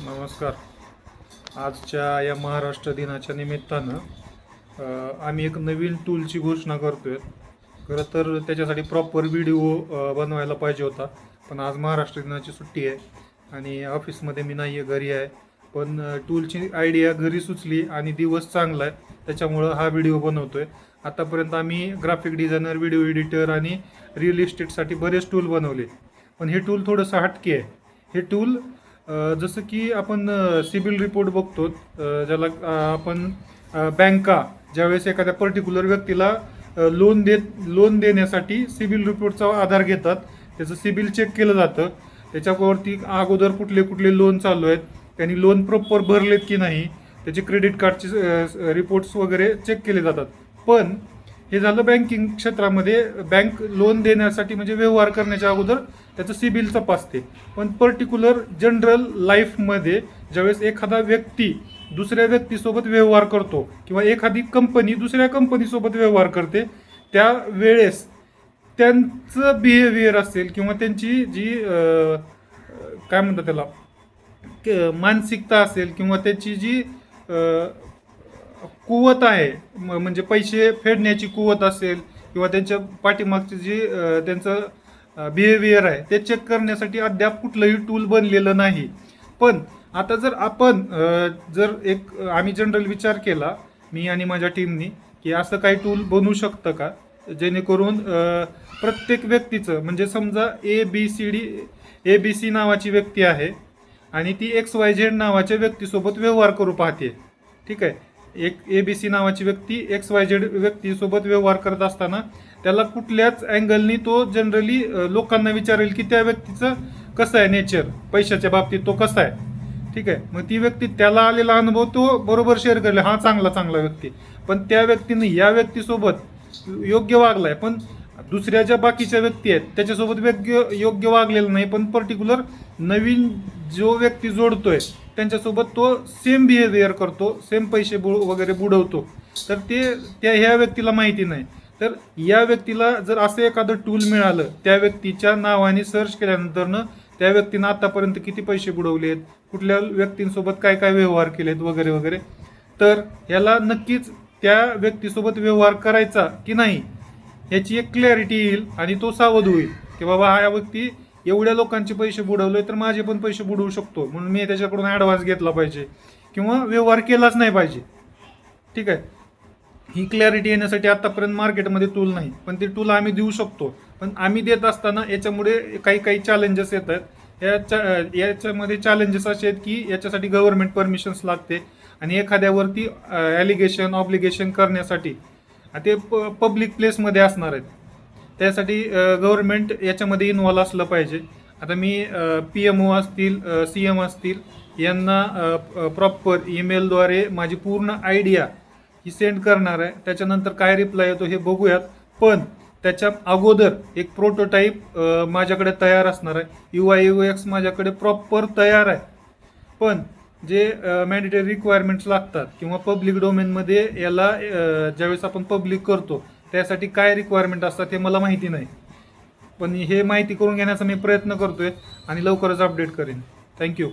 नमस्कार. आजच्या या महाराष्ट्र दिनाच्या निमित्तानं आम्ही एक नवीन टूलची घोषणा करतोय. खरं तर त्याच्यासाठी प्रॉपर व्हिडिओ बनवायला पाहिजे होता, पण आज महाराष्ट्र दिनाची सुट्टी आहे आणि ऑफिसमध्ये मी नाही आहे, घरी आहे. पण टूलची आयडिया घरी सुचली आणि दिवस चांगला आहे, त्याच्यामुळं हा व्हिडिओ बनवतोय. आतापर्यंत आम्ही ग्राफिक डिझायनर, व्हिडिओ एडिटर आणि रिअल इस्टेटसाठी बरेच टूल बनवले, पण हे टूल थोडंसं हटके आहे. हे टूल जसं की आपण सिबिल रिपोर्ट बघतो, ज्याला आपण बँका ज्यावेळेस एखाद्या पर्टिक्युलर व्यक्तीला लोन देण्यासाठी सिबिल रिपोर्टचा आधार घेतात. त्याचं सिबिल चेक केलं जातं, त्याच्यावरती अगोदर कुठले कुठले लोन चालू आहेत, त्यांनी लोन प्रॉपर भरलेत की नाही, त्याचे क्रेडिट कार्डचे रिपोर्ट्स वगैरे चेक केले जातात. पण हे झालं बँकिंग क्षेत्रामध्ये. बँक लोन देण्यासाठी म्हणजे व्यवहार करण्याच्या अगोदर त्याचं सिबिल तपासते. पण पर्टिक्युलर जनरल लाईफमध्ये ज्यावेळेस एखादा व्यक्ती दुसऱ्या व्यक्तीसोबत व्यवहार करतो किंवा एखादी कंपनी दुसऱ्या कंपनीसोबत व्यवहार करते, त्यावेळेस त्यांचं बिहेवियर असेल किंवा त्यांची जी काय म्हणतात त्याला मानसिकता असेल किंवा त्याची जी कुवत आहे, म्हणजे पैसे फेडण्याची कुवत असेल किंवा त्यांच्या पाठीमागची जी त्यांचं बिहेवियर आहे, ते चेक करण्यासाठी अद्याप कुठलंही टूल बनलेलं नाही. पण आता जर आपण आम्ही जनरल विचार केला, मी आणि माझ्या टीमनी, की असं काही टूल बनवू शकतं का, जेणेकरून प्रत्येक व्यक्तीचं, म्हणजे समजा ABC नावाची व्यक्ती आहे आणि ती XYZ नावाच्या व्यक्तीसोबत व्यवहार करू पाहते. ठीक आहे, एक ABC नावाची व्यक्ती XYZ व्यक्तीसोबत व्यवहार करत असताना त्याला कुठल्याच अँगलनी तो जनरली लोकांना विचारेल की त्या व्यक्तीचं कसं आहे नेचर, पैशाच्या बाबतीत तो कसा आहे. ठीक आहे, मग ती व्यक्ती त्याला आलेला अनुभव तो बरोबर शेअर करेल, हा चांगला व्यक्ती. पण त्या व्यक्तीने या व्यक्तीसोबत योग्य वागलाय, पण दुसऱ्या ज्या बाकीच्या व्यक्ती आहेत त्याच्यासोबत योग्य वागलेलं नाही, पण पर्टिक्युलर नवीन जो व्यक्ती जोडतोय त्यांच्यासोबत तो सेम बिहेवियर करतो, सेम पैसे वगैरे बुडवतो. तर त्या ह्या व्यक्तीला माहिती नाही. तर या व्यक्तीला जर असं एखादं टूल मिळालं, त्या व्यक्तीच्या नावाने सर्च केल्यानंतरनं त्या व्यक्तीनं आतापर्यंत किती पैसे बुडवलेत, कुठल्या व्यक्तींसोबत काय काय व्यवहार केलेत वगैरे वगैरे, तर ह्याला नक्कीच त्या व्यक्तीसोबत व्यवहार करायचा की नाही ह्याची एक क्लॅरिटी येईल आणि तो सावध होईल की बाबा हा व्यक्ती एवढ्या लोकांचे पैसे बुडवले तर माझे पण पैसे बुडवू शकतो, म्हणून मी त्याच्याकडून ॲडव्हान्स घेतला पाहिजे किंवा व्यवहार केलाच नाही पाहिजे. ठीक आहे, ही क्लॅरिटी येण्यासाठी आतापर्यंत मार्केटमध्ये टूल नाही, पण ते टूल आम्ही देऊ शकतो. पण आम्ही देत असताना याच्यामुळे काही चॅलेंजेस येतात. याच्यामध्ये चॅलेंजेस असे आहेत की याच्यासाठी गव्हर्नमेंट परमिशन्स लागते आणि एखाद्यावरती ॲलिगेशन ऑब्लिगेशन करण्यासाठी ते पब्लिक प्लेसमध्ये असणार आहेत. त्यासाठी गव्हर्नमेंट याच्यामध्ये इन्व्हॉल्व असलं पाहिजे. आता मी PMO असतील, CM असतील यांना प्रॉपर ईमेलद्वारे माझी पूर्ण आयडिया ही सेंड करणार आहे. त्याच्यानंतर काय रिप्लाय येतो हे बघूयात. पण त्याच्या अगोदर एक प्रोटोटाईप माझ्याकडे तयार असणार आहे. UI UX माझ्याकडे प्रॉपर तयार आहे. पण जे मॅन्डेटरी रिक्वायरमेंट्स लागतात किंवा पब्लिक डोमेनमध्ये याला ज्यावेळेस आपण पब्लिक करतो त्यासाठी काय रिक्वायरमेंट असतात हे मला माहिती नाही. पण हे माहिती करून घेण्याचा मी प्रयत्न करतोय आणि लवकरच अपडेट करेन. थँक्यू.